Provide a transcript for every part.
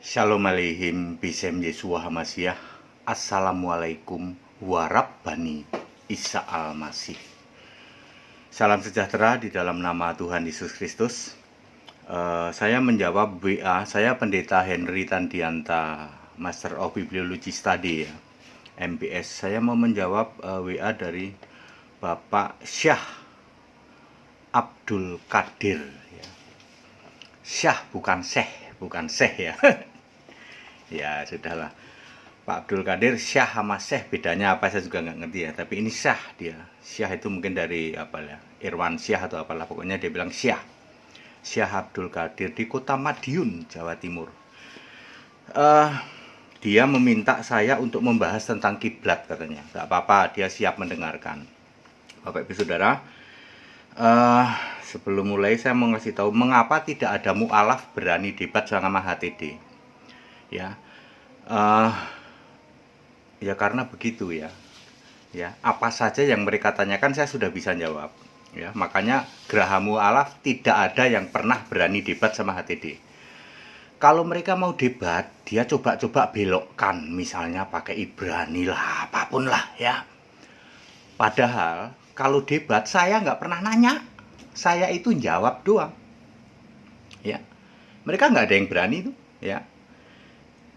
Shalom aleihim bisem Yesua Hamasyah. Assalamualaikum warabbani Isa al-Masih. Salam sejahtera di dalam nama Tuhan Yesus Kristus. Saya menjawab WA. Saya Pendeta Henry Tandianta, Master of Bibliology Study ya, MBS. Saya mau menjawab WA dari Bapak Syah Abdul Qadir ya. Syah bukan Syekh ya. Ya sudahlah, Pak Abdul Qadir. Syah sama Syekh bedanya apa saya juga nggak ngerti ya, tapi ini Syah dia. Syah itu mungkin dari apa ya, Irwan Syah atau apalah, pokoknya dia bilang Syah Abdul Qadir di Kota Madiun, Jawa Timur. Dia meminta saya untuk membahas tentang kiblat katanya. Nggak apa-apa, dia siap mendengarkan. Bapak Ibu Saudara, sebelum mulai saya mau ngasih tahu mengapa tidak ada mu'alaf berani debat sama HTD. Ya, ya karena begitu ya. Ya, apa saja yang mereka tanyakan saya sudah bisa jawab. Ya, makanya Geraha Mu'alaf tidak ada yang pernah berani debat sama HTD. Kalau mereka mau debat, dia coba-coba belokkan, misalnya pakai Ibrani lah, apapun lah ya. Padahal kalau debat saya nggak pernah nanya, saya itu jawab doang. Ya, mereka nggak ada yang berani itu.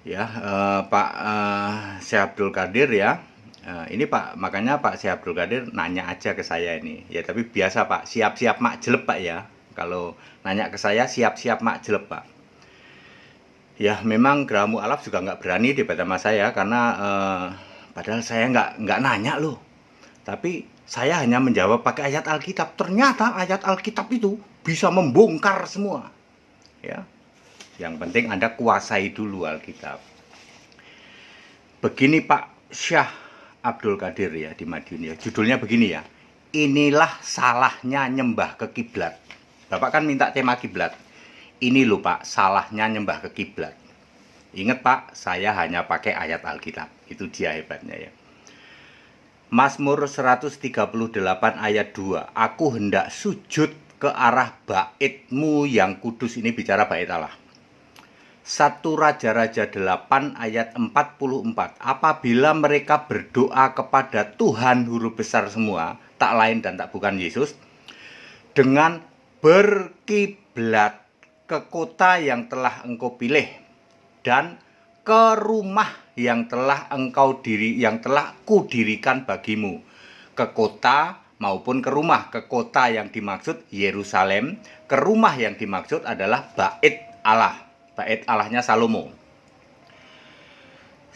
Ya, Pak Syekh Abdul Qadir ya. Ini Pak, makanya Pak Syekh Abdul Qadir nanya aja ke saya ini. Ya, tapi biasa Pak, siap-siap mak jelek Pak ya. Kalau nanya ke saya siap-siap mak jelek Pak. Ya, memang Geraha Mu'alaf juga nggak berani debat sama saya karena padahal saya nggak nanya loh. Tapi saya hanya menjawab pakai ayat Alkitab. Ternyata ayat Alkitab itu bisa membongkar semua. Ya. Yang penting Anda kuasai dulu Alkitab. Begini Pak Syah Abdul Qadir ya di Madiun ya. Judulnya begini ya. Inilah salahnya nyembah ke kiblat. Bapak kan minta tema kiblat. Ini loh Pak, salahnya nyembah ke kiblat. Ingat Pak, saya hanya pakai ayat Alkitab. Itu dia hebatnya ya. Mazmur 138 ayat 2. Aku hendak sujud ke arah bait-Mu yang kudus. Ini bicara bait Allah. 1 Raja-Raja 8 ayat 44. Apabila mereka berdoa kepada Tuhan huruf besar semua, tak lain dan tak bukan Yesus, dengan berkiblat ke kota yang telah engkau pilih dan ke rumah yang telah kudirikan bagimu, ke kota maupun ke rumah. Ke kota yang dimaksud Yerusalem, ke rumah yang dimaksud adalah bait Allah. Bait Allahnya Salomo.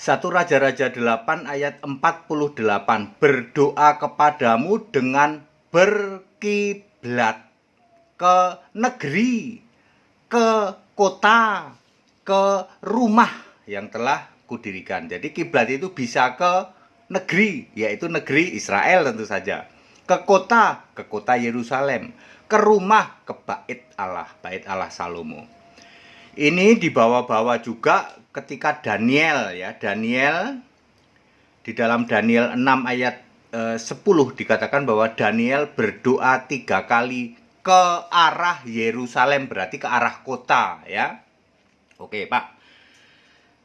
1 Raja-Raja 8 ayat 48. Berdoa kepadamu dengan berkiblat ke negeri, ke kota, ke rumah yang telah kudirikan. Jadi kiblat itu bisa ke negeri, yaitu negeri Israel tentu saja. Ke kota Yerusalem. Ke rumah, ke bait Allah Salomo. Ini dibawa-bawa juga ketika Daniel ya. Daniel di dalam Daniel 6 ayat 10 dikatakan bahwa Daniel berdoa 3 kali ke arah Yerusalem, berarti ke arah kota ya. Oke Pak,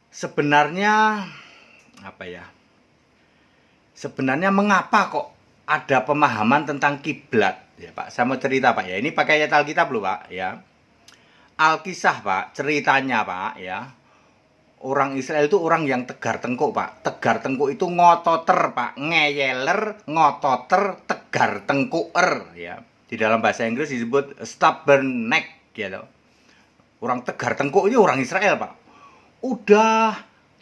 sebenarnya apa ya? Sebenarnya mengapa kok ada pemahaman tentang kiblat ya Pak? Saya mau cerita Pak ya. Ini pakai ayat Alkitab loh Pak ya. Alkisah Pak, ceritanya Pak ya. Orang Israel itu orang yang tegar tengkuk Pak. Tegar tengkuk itu ngototer Pak, ngeyeler, ngototer, tegar tengkuker ya. Di dalam bahasa Inggris disebut stubborn neck gitu. Orang tegar tengkuk itu orang Israel Pak. Udah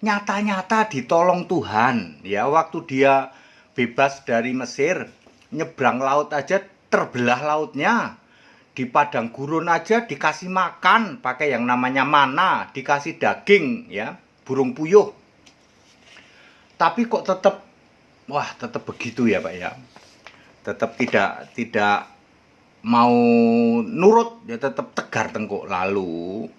nyata-nyata ditolong Tuhan ya, waktu dia bebas dari Mesir, nyebrang laut aja terbelah lautnya. Di padang gurun aja dikasih makan pakai yang namanya mana, dikasih daging ya, burung puyuh. Tapi kok tetap begitu ya Pak ya. Tetap tidak mau nurut ya, tetap tegar tengkuk. Lalu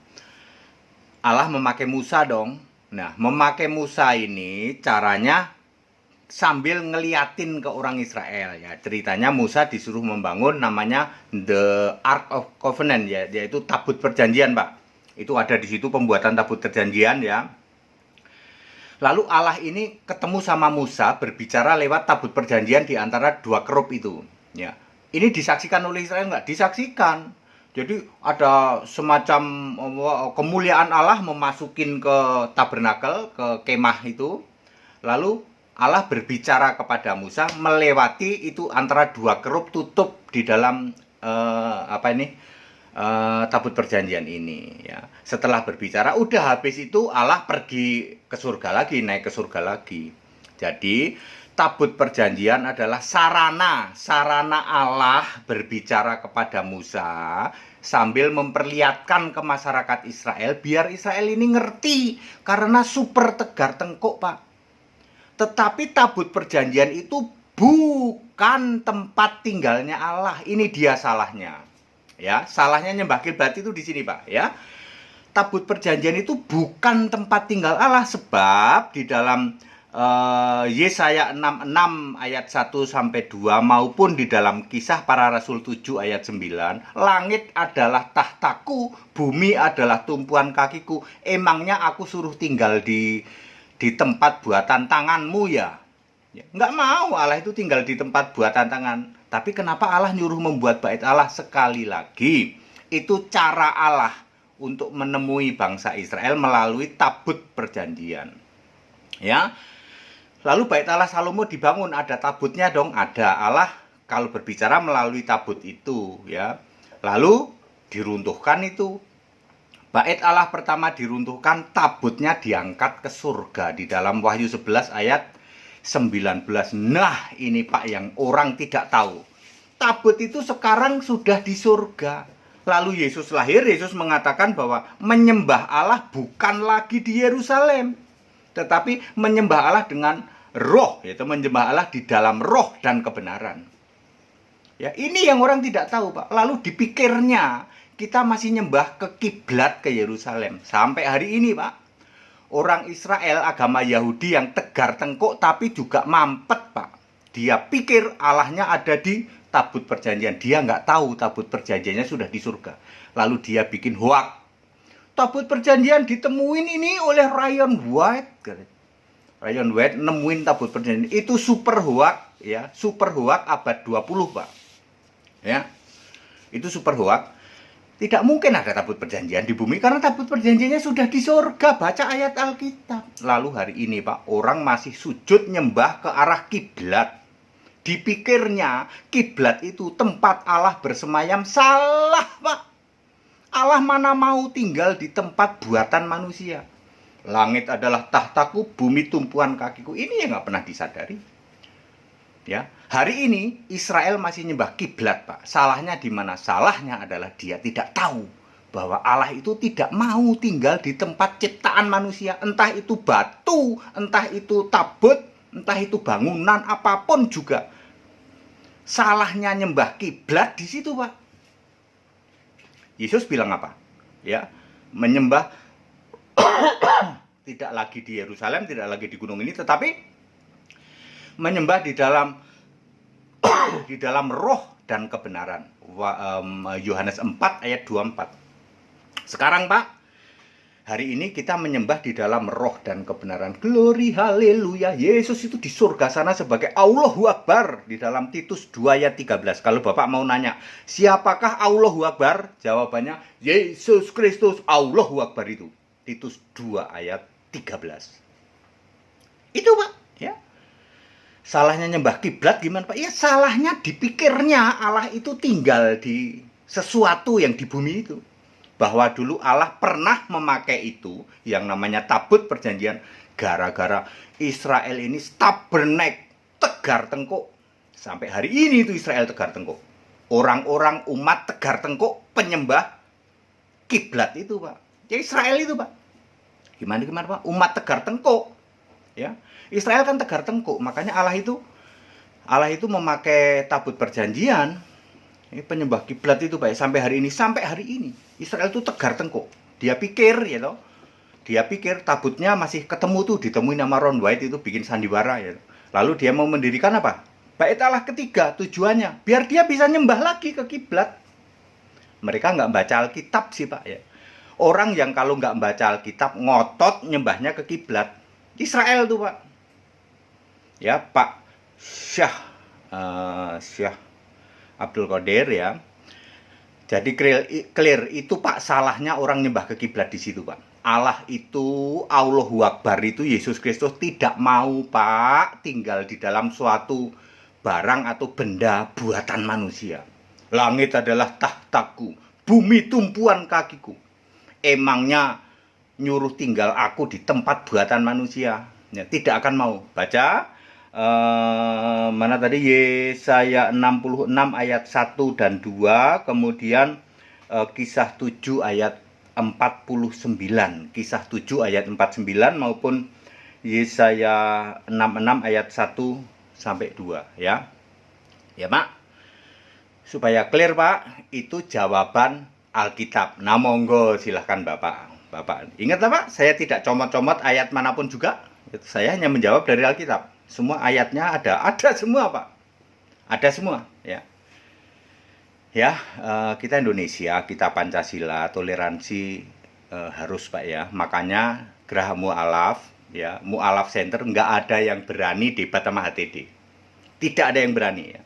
Allah memakai Musa dong. Nah, memakai Musa ini caranya sambil ngeliatin ke orang Israel ya. Ceritanya Musa disuruh membangun namanya The Ark of Covenant ya, yaitu tabut perjanjian Pak. Itu ada di situ pembuatan tabut perjanjian ya. Lalu Allah ini ketemu sama Musa berbicara lewat tabut perjanjian di antara dua kerub itu. Ya, ini disaksikan oleh Israel nggak? Disaksikan. Jadi ada semacam kemuliaan Allah memasukin ke tabernakel, ke kemah itu. Lalu Allah berbicara kepada Musa melewati itu antara dua kerub tutup di dalam tabut perjanjian ini ya. Setelah berbicara udah habis itu Allah pergi ke surga lagi, naik ke surga lagi. Jadi tabut perjanjian adalah sarana Allah berbicara kepada Musa sambil memperlihatkan ke masyarakat Israel biar Israel ini ngerti karena super tegar tengkuk, Pak. Tetapi tabut perjanjian itu bukan tempat tinggalnya Allah. Ini dia salahnya. Ya, salahnya nyembah kiblat itu di sini, Pak, ya. Tabut perjanjian itu bukan tempat tinggal Allah sebab di dalam Yesaya 66 ayat 1 sampai 2 maupun di dalam Kisah Para Rasul 7 ayat 9, langit adalah tahtaku, bumi adalah tumpuan kakiku. Emangnya aku suruh tinggal di tempat buatan tanganmu ya? Nggak mau Allah itu tinggal di tempat buatan tangan. Tapi kenapa Allah nyuruh membuat bait Allah? Sekali lagi, itu cara Allah untuk menemui bangsa Israel melalui tabut perjanjian. Ya. Lalu bait Allah Salomo dibangun, ada tabutnya dong, ada. Allah kalau berbicara melalui tabut itu, ya. Lalu diruntuhkan itu. Bait Allah pertama diruntuhkan, tabutnya diangkat ke surga di dalam Wahyu 11 ayat 19. Nah, ini Pak yang orang tidak tahu. Tabut itu sekarang sudah di surga. Lalu Yesus lahir, Yesus mengatakan bahwa menyembah Allah bukan lagi di Yerusalem, tetapi menyembah Allah dengan roh, yaitu menyembah Allah di dalam roh dan kebenaran. Ya, ini yang orang tidak tahu, Pak. Lalu dipikirnya kita masih nyembah ke kiblat ke Yerusalem sampai hari ini, Pak. Orang Israel agama Yahudi yang tegar tengkuk tapi juga mampet, Pak. Dia pikir Allahnya ada di tabut perjanjian. Dia nggak tahu tabut perjanjiannya sudah di surga. Lalu dia bikin hoak. Tabut perjanjian ditemuin ini oleh Ryan White. Ryan White nemuin tabut perjanjian. Itu super hoak, ya. Super hoak abad 20, Pak. Ya. Itu super hoak. Tidak mungkin ada tabut perjanjian di bumi karena tabut perjanjiannya sudah di surga. Baca ayat Alkitab. Lalu hari ini, Pak, orang masih sujud nyembah ke arah kiblat. Dipikirnya kiblat itu tempat Allah bersemayam. Salah, Pak. Allah mana mau tinggal di tempat buatan manusia. Langit adalah tahtaku, bumi tumpuan kakiku. Ini yang nggak pernah disadari. Ya, hari ini Israel masih nyembah kiblat, Pak. Salahnya di mana? Salahnya adalah dia tidak tahu bahwa Allah itu tidak mau tinggal di tempat ciptaan manusia. Entah itu batu, entah itu tabut, entah itu bangunan, apapun juga. Salahnya nyembah kiblat di situ, Pak. Yesus bilang apa? Ya, menyembah tidak lagi di Yerusalem, tidak lagi di gunung ini, tetapi menyembah di dalam roh dan kebenaran. Yohanes 4 ayat 24. Sekarang, Pak, hari ini kita menyembah di dalam roh dan kebenaran. Glory, haleluya. Yesus itu di surga sana sebagai Allahu Akbar di dalam Titus 2 ayat 13. Kalau Bapak mau nanya, siapakah Allahu Akbar? Jawabannya Yesus Kristus. Allahu Akbar itu Titus 2 ayat 13. Itu, Pak, ya. Salahnya nyembah kiblat gimana, Pak? Ya salahnya dipikirnya Allah itu tinggal di sesuatu yang di bumi itu. Bahwa dulu Allah pernah memakai itu yang namanya tabut perjanjian gara-gara Israel ini stubborn neck, tegar tengkuk. Sampai hari ini itu Israel tegar tengkuk. Orang-orang umat tegar tengkuk penyembah kiblat itu, Pak. Ya Israel itu, Pak. Gimana Pak? Umat tegar tengkuk. Ya. Israel kan tegar tengkuk, makanya Allah itu memakai tabut perjanjian. Ini penyembah kiblat itu, Pak, sampai hari ini Israel itu tegar tengkuk. Dia pikir, ya toh. Dia pikir tabutnya masih ketemu tuh, ditemuin sama Ron White itu bikin sandiwara ya. Lalu dia mau mendirikan apa? Bait Allah ketiga, tujuannya biar dia bisa nyembah lagi ke kiblat. Mereka nggak baca Alkitab sih, Pak, ya. Orang yang kalau nggak membaca Alkitab ngotot nyembahnya ke kiblat. Israel tuh Pak. Ya Pak Syah Abdul Qadir ya. Jadi clear itu Pak salahnya orang nyembah ke kiblat di situ Pak. Allah itu, Allahu Akbar itu Yesus Kristus tidak mau Pak tinggal di dalam suatu barang atau benda buatan manusia. Langit adalah tahtaku, bumi tumpuan kakiku. Emangnya nyuruh tinggal aku di tempat buatan manusia? Ya, tidak akan mau. Baca mana tadi Yesaya 66 ayat 1 dan 2, kemudian Kisah 7 ayat 49, Kisah 7 ayat 49 maupun Yesaya 66 ayat 1 sampai 2 ya. Ya Pak. Supaya clear Pak, itu jawaban Alkitab. Nah monggo silahkan Bapak. Ingatlah Pak, saya tidak comot-comot ayat manapun juga. Saya hanya menjawab dari Alkitab. Semua ayatnya ada semua Pak. Ada semua ya. Ya, kita Indonesia, kita Pancasila, toleransi harus Pak ya. Makanya Geraha Mu'alaf ya, Mu'alaf Center nggak ada yang berani debat sama HTD. Tidak ada yang berani ya.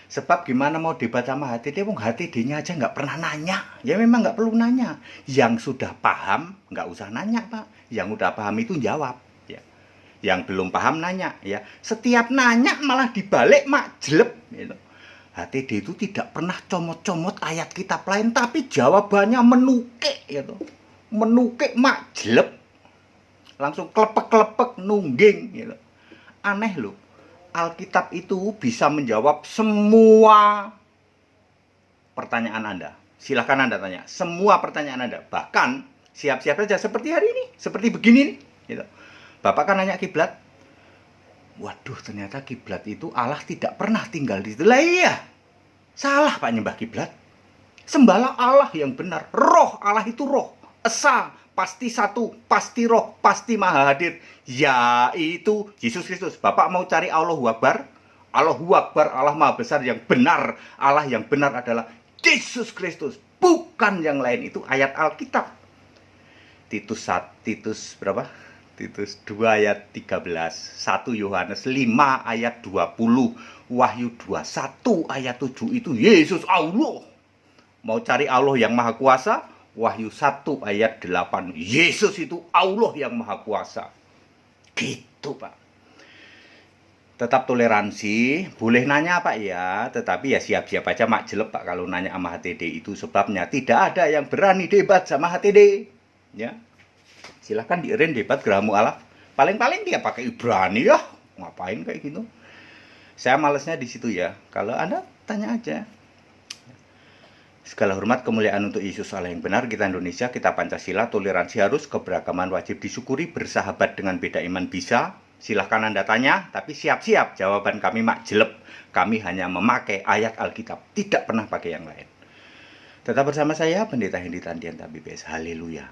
Sebab gimana mau debat sama HTD, wong HTD-nya aja nggak pernah nanya. Ya memang nggak perlu nanya. Yang sudah paham nggak usah nanya Pak. Yang udah paham itu jawab. Ya. Yang belum paham nanya. Ya. Setiap nanya malah dibalik majleb. Gitu. HTD itu tidak pernah comot-comot ayat kitab lain, tapi jawabannya menukik. Gitu. Menukik majleb. Langsung klepek-klepek nungging. Gitu. Aneh loh. Alkitab itu bisa menjawab semua pertanyaan Anda. Silahkan Anda tanya. Semua pertanyaan Anda. Bahkan siap-siap saja seperti hari ini. Seperti begini nih. Gitu. Bapak kan nanya kiblat. Waduh ternyata kiblat itu Allah tidak pernah tinggal di situ. Lah iya. Salah Pak nyembah kiblat. Sembahlah Allah yang benar. Roh Allah itu roh. Esa. Pasti satu, pasti roh, pasti maha hadir. Yaitu Yesus Kristus. Bapak mau cari Allahu Akbar? Allahu Akbar, Allah maha besar yang benar. Allah yang benar adalah Yesus Kristus. Bukan yang lain. Itu ayat Alkitab. Titus 2 ayat 13. 1 Yohanes 5 ayat 20. Wahyu 21 ayat 7. Itu Yesus Allah. Mau cari Allah yang maha kuasa? Wahyu 1 ayat 8. Yesus itu Allah yang maha kuasa. Gitu Pak. Tetap toleransi. Boleh nanya Pak ya. Tetapi ya siap-siap aja majleb Pak kalau nanya sama HTD. Itu sebabnya tidak ada yang berani debat sama HTD. Ya. Silahkan diirin debat Geraha Mu'alaf. Paling-paling dia pakai Ibrani ya. Ngapain kayak gitu. Saya malesnya di situ ya. Kalau Anda tanya aja. Segala hormat kemuliaan untuk Yesus Allah yang benar. Kita Indonesia, kita Pancasila, toleransi harus, keberagaman wajib disyukuri, bersahabat dengan beda iman bisa. Silahkan Anda tanya, tapi siap-siap jawaban kami majleb. Kami hanya memakai ayat Alkitab, tidak pernah pakai yang lain. Tetap bersama saya, Pendeta Hendy Tandian Tabibes. Haleluya.